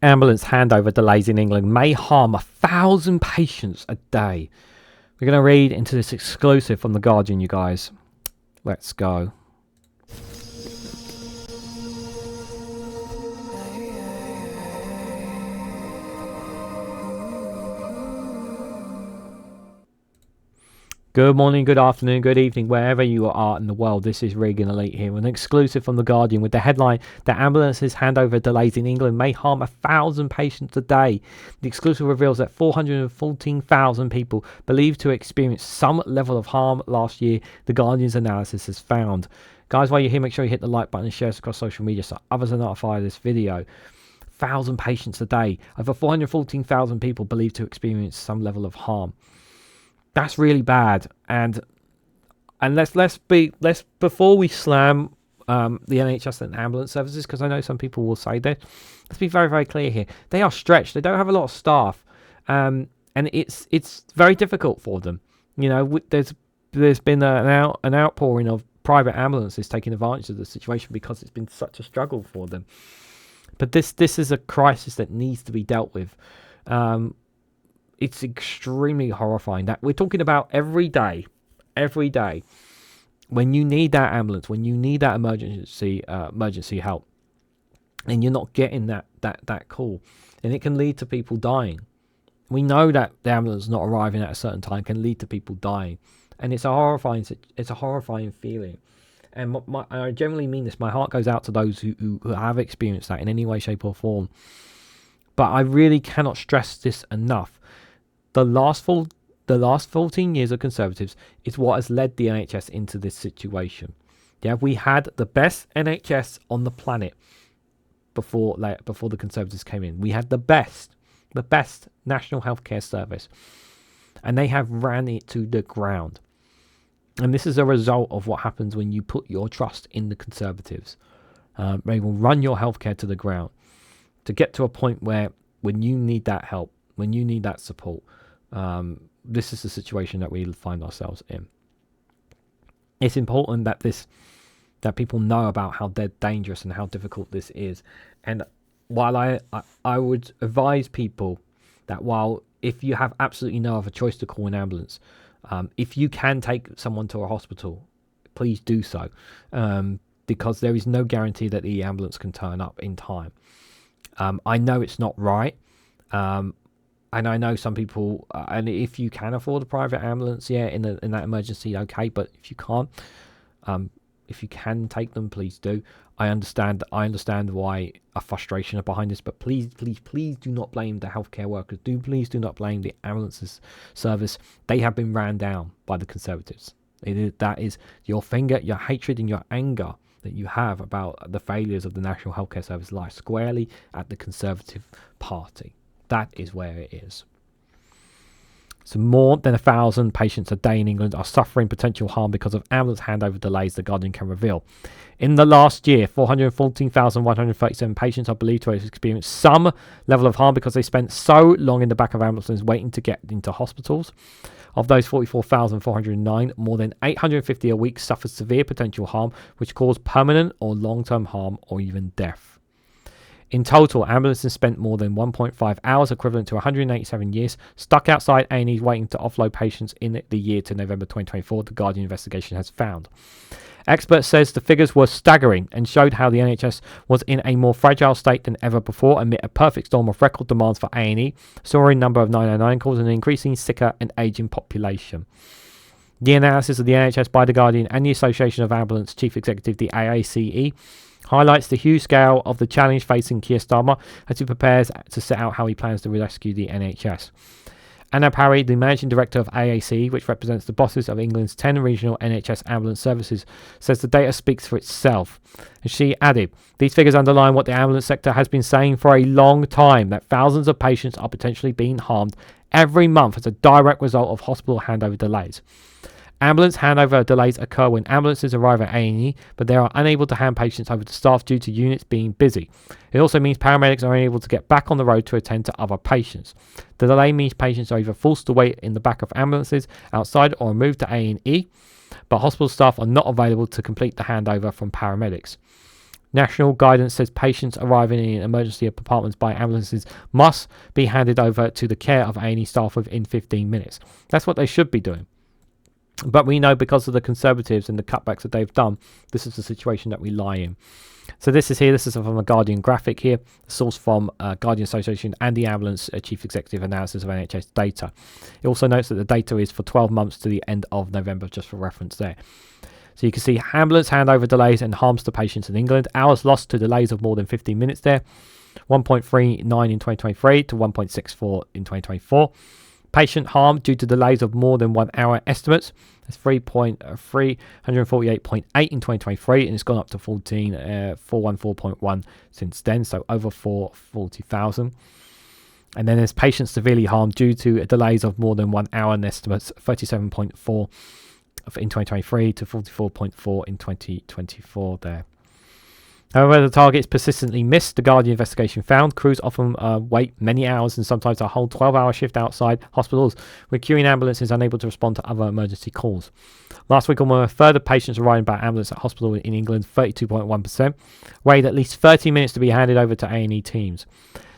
Ambulance handover delays in England may harm 1,000 patients a day. We're going to read into this exclusive from The Guardian, you guys. Let's go. Good morning, good afternoon, good evening, wherever you are in the world. This is Reganelite here, an exclusive from The Guardian with the headline that ambulances handover delays in England may harm 1,000 patients a day. The exclusive reveals that 414,000 people believed to experience some level of harm last year, The Guardian's analysis has found. Guys, while you're here, make sure you hit the like button and share this across social media so others are notified of this video. 1,000 patients a day. Over 414,000 people believed to experience some level of harm. That's really bad, and let's before we slam the NHS and ambulance services, because I know some people will say that. Let's be very, very clear here. They are stretched. They don't have a lot of staff, and it's very difficult for them. You know, there's been an outpouring of private ambulances taking advantage of the situation because it's been such a struggle for them. But this is a crisis that needs to be dealt with. It's extremely horrifying that we're talking about every day, when you need that ambulance, when you need that emergency help, and you're not getting that call, and it can lead to people dying. We know that the ambulance not arriving at a certain time can lead to people dying, and it's a horrifying feeling. And I generally mean this. My heart goes out to those who have experienced that in any way, shape, or form. But I really cannot stress this enough. The last 14 years of Conservatives is what has led the NHS into this situation. Yeah, we had the best NHS on the planet before the Conservatives came in. We had the best national healthcare service, and they have ran it to the ground. And this is a result of what happens when you put your trust in the Conservatives. They will run your healthcare to the ground to get to a point where when you need that help, when you need that support, this is the situation that we find ourselves in. It's important that people know about how dangerous and how difficult this is. And while I would advise people that if you have absolutely no other choice to call an ambulance, if you can take someone to a hospital, please do so, because there is no guarantee that the ambulance can turn up in time. I know it's not right. And I know some people, and if you can afford a private ambulance, in that emergency, okay. But if you can't, if you can take them, please do. I understand why a frustration are behind this, but please do not blame the healthcare workers. Please do not blame the ambulances service. They have been ran down by the Conservatives. That is your hatred and your anger that you have about the failures of the National Healthcare Service lies squarely at the Conservative Party. That is where it is. So more than 1,000 patients a day in England are suffering potential harm because of ambulance handover delays, The Guardian can reveal. In the last year, 414,137 patients are believed to have experienced some level of harm because they spent so long in the back of ambulances waiting to get into hospitals. Of those 44,409, more than 850 a week suffered severe potential harm, which caused permanent or long-term harm or even death. In total, ambulances spent more than 1.5 hours, equivalent to 187 years, stuck outside A&Es waiting to offload patients in the year to November 2024, The Guardian investigation has found. Experts says the figures were staggering and showed how the NHS was in a more fragile state than ever before amid a perfect storm of record demands for A&E, soaring number of 909 calls, and an increasing sicker and ageing population. The analysis of the NHS by The Guardian and the Association of Ambulance Chief Executive, the AACE, highlights the huge scale of the challenge facing Keir Starmer as he prepares to set out how he plans to rescue the NHS. Anna Parry, the Managing Director of AACE, which represents the bosses of England's 10 regional NHS ambulance services, says the data speaks for itself. And she added, these figures underline what the ambulance sector has been saying for a long time, that thousands of patients are potentially being harmed every month as a direct result of hospital handover delays. Ambulance handover delays occur when ambulances arrive at A&E, but they are unable to hand patients over to staff due to units being busy. It also means paramedics are unable to get back on the road to attend to other patients. The delay means patients are either forced to wait in the back of ambulances outside or moved to A&E, but hospital staff are not available to complete the handover from paramedics. National guidance says patients arriving in emergency departments by ambulances must be handed over to the care of A&E staff within 15 minutes. That's what they should be doing. But we know because of the Conservatives and the cutbacks that they've done, this is the situation that we lie in. So this is from a Guardian graphic here, the source from Guardian Association and the Ambulance Chief Executive Analysis of NHS data. It also notes that the data is for 12 months to the end of November, just for reference there. So you can see ambulance handover delays and harms to patients in England. Hours lost to delays of more than 15 minutes there. 1.39 in 2023 to 1.64 in 2024. Patient harm due to delays of more than 1 hour estimates. That's 348.8 in 2023, and it's gone up to 414.1 since then, so over 440,000. And then there's patients severely harmed due to delays of more than 1 hour and estimates, 37.4 in 2023 to 44.4 in 2024 there. However, the target is persistently missed. The Guardian investigation found crews often wait many hours and sometimes a whole 12-hour shift outside hospitals, with queuing ambulances unable to respond to other emergency calls. Last week, almost further patients arriving by ambulance at hospital in England, 32.1%, waited at least 30 minutes to be handed over to A&E teams.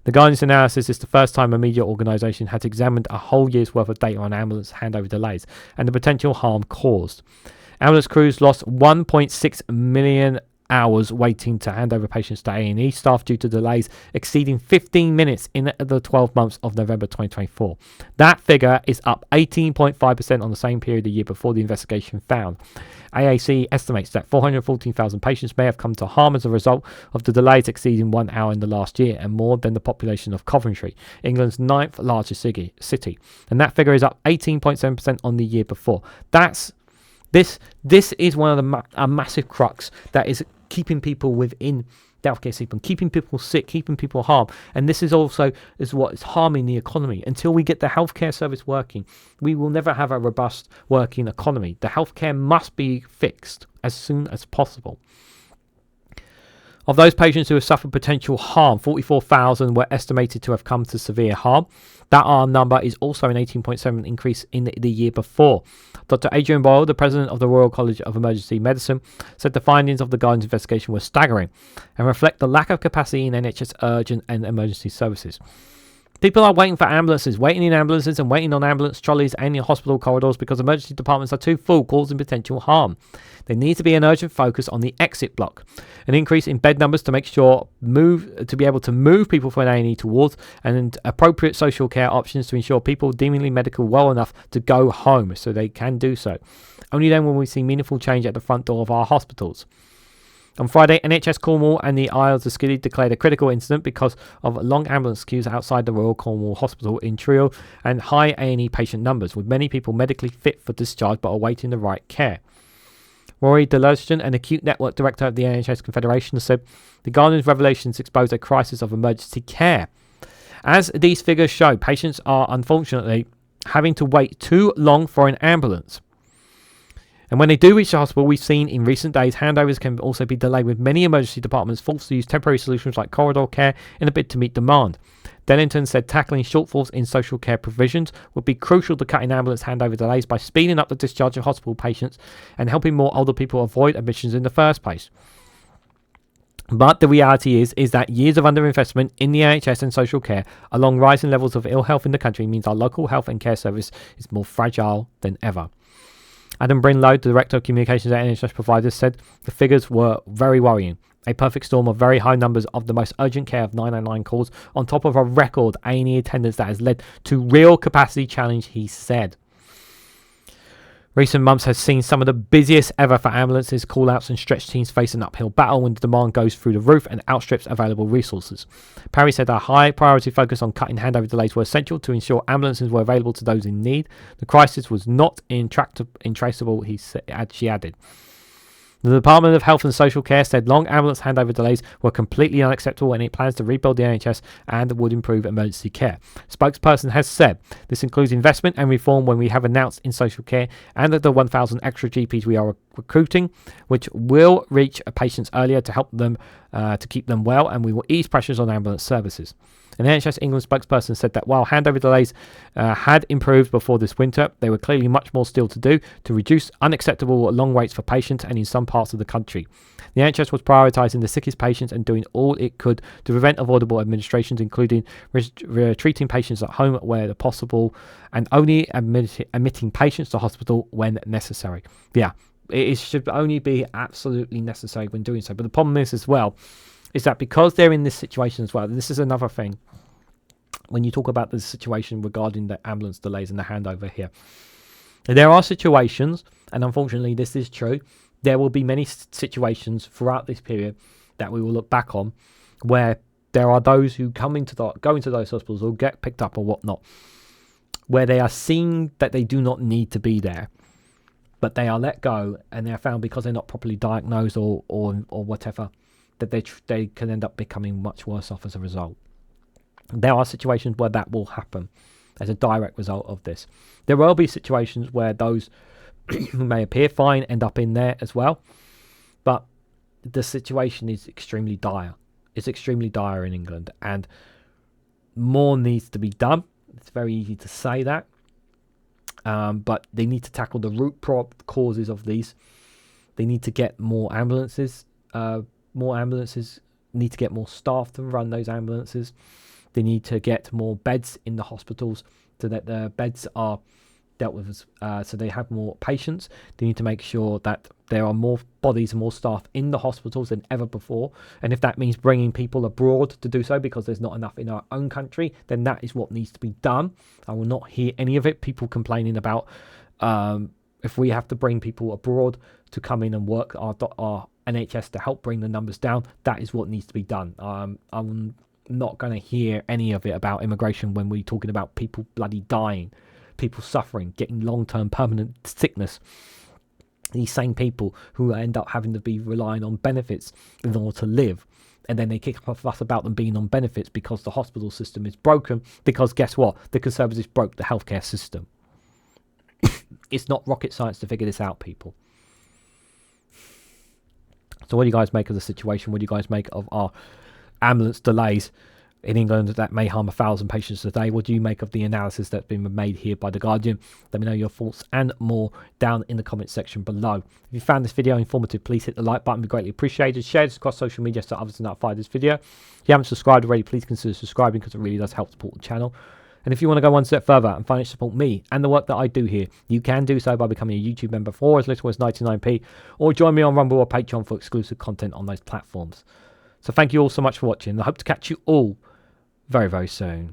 The Guardian's analysis is the first time a media organisation has examined a whole year's worth of data on ambulance handover delays and the potential harm caused. Ambulance crews lost 1.6 million hours waiting to hand over patients to A&E staff due to delays exceeding 15 minutes in the 12 months of November 2024. That figure is up 18.5% on the same period the year before the investigation found. AAC estimates that 414,000 patients may have come to harm as a result of the delays exceeding 1 hour in the last year, and more than the population of Coventry, England's 9th largest city. And that figure is up 18.7% on the year before. This is one of a massive crux that is keeping people within the healthcare system, keeping people sick, keeping people harmed. And this is also what is harming the economy. Until we get the healthcare service working, we will never have a robust working economy. The healthcare must be fixed as soon as possible. Of those patients who have suffered potential harm, 44,000 were estimated to have come to severe harm. That number is also an 18.7% increase in the year before. Dr. Adrian Boyle, the president of the Royal College of Emergency Medicine, said the findings of the Guardian's investigation were staggering and reflect the lack of capacity in NHS urgent and emergency services. People are waiting for ambulances, waiting in ambulances and waiting on ambulance trolleys and in hospital corridors because emergency departments are too full, causing potential harm. There needs to be an urgent focus on the exit block, an increase in bed numbers to make sure to be able to move people from A&E towards, and appropriate social care options to ensure people deemingly medical well enough to go home so they can do so. Only then will we see meaningful change at the front door of our hospitals. On Friday, NHS Cornwall and the Isles of Scilly declared a critical incident because of long ambulance queues outside the Royal Cornwall Hospital in Truro and high A&E patient numbers, with many people medically fit for discharge but awaiting the right care. Rory Deluston, an acute network director of the NHS Confederation, said the Guardian's revelations expose a crisis of emergency care. As these figures show, patients are unfortunately having to wait too long for an ambulance. And when they do reach the hospital, we've seen in recent days handovers can also be delayed, with many emergency departments forced to use temporary solutions like corridor care in a bid to meet demand. Dennington said tackling shortfalls in social care provisions would be crucial to cutting ambulance handover delays by speeding up the discharge of hospital patients and helping more older people avoid admissions in the first place. But the reality is that years of underinvestment in the NHS and social care, along rising levels of ill health in the country, means our local health and care service is more fragile than ever. Adam Brinlow, the Director of Communications at NHS Providers, said the figures were very worrying. A perfect storm of very high numbers of the most urgent care of 909 calls, on top of a record A&E attendance that has led to real capacity challenge, he said. Recent months has seen some of the busiest ever for ambulances, call-outs and stretch teams face an uphill battle when the demand goes through the roof and outstrips available resources. Parry said a high priority focus on cutting handover delays were essential to ensure ambulances were available to those in need. The crisis was not intraceable, she added. The Department of Health and Social Care said long ambulance handover delays were completely unacceptable and it plans to rebuild the NHS and would improve emergency care. Spokesperson has said this includes investment and reform when we have announced in social care and that the 1,000 extra GPs recruiting, which will reach patients earlier to help them to keep them well, and we will ease pressures on ambulance services. An NHS England spokesperson said that while handover delays had improved before this winter, there were clearly much more still to do to reduce unacceptable long waits for patients and in some parts of the country. The NHS was prioritising the sickest patients and doing all it could to prevent avoidable administrations, including treating patients at home where possible and only admitting patients to hospital when necessary. Yeah, it should only be absolutely necessary when doing so. But the problem is as well, is that because they're in this situation as well, and this is another thing, when you talk about the situation regarding the ambulance delays and the handover here, there are situations, and unfortunately this is true, there will be many situations throughout this period that we will look back on where there are those who go into those hospitals or get picked up or whatnot, where they are seen that they do not need to be there, but they are let go and they're found because they're not properly diagnosed or whatever, that they can end up becoming much worse off as a result. There are situations where that will happen as a direct result of this. There will be situations where those who may appear fine end up in there as well, but the situation is extremely dire. It's extremely dire in England, and more needs to be done. It's very easy to say that, but they need to tackle the root causes of these. They need to get more ambulances. Need to get more staff to run those ambulances. They need to get more beds in the hospitals so that the beds are dealt with, so they have more patients. They need to make sure that there are more bodies and more staff in the hospitals than ever before. And if that means bringing people abroad to do so because there's not enough in our own country, then that is what needs to be done. I will not hear any of it. People complaining about if we have to bring people abroad to come in and work our NHS to help bring the numbers down, that is what needs to be done. I'm not going to hear any of it about immigration when we're talking about people bloody dying, people suffering, getting long-term permanent sickness. These same people who end up having to be relying on benefits in order to live. And then they kick up a fuss about them being on benefits because the hospital system is broken, because guess what? The Conservatives broke the healthcare system. It's not rocket science to figure this out, people. So what do you guys make of the situation? What do you guys make of our ambulance delays in England that may harm 1,000 patients a day? What do you make of the analysis that's been made here by The Guardian? Let me know your thoughts and more down in the comment section below. If you found this video informative, please hit the like button. It'd be greatly appreciated. Share this across social media so others are notified of this video. If you haven't subscribed already, please consider subscribing because it really does help support the channel. And if you want to go one step further and financially support me and the work that I do here, you can do so by becoming a YouTube member for as little as 99p, or join me on Rumble or Patreon for exclusive content on those platforms. So thank you all so much for watching. I hope to catch you all very, very soon.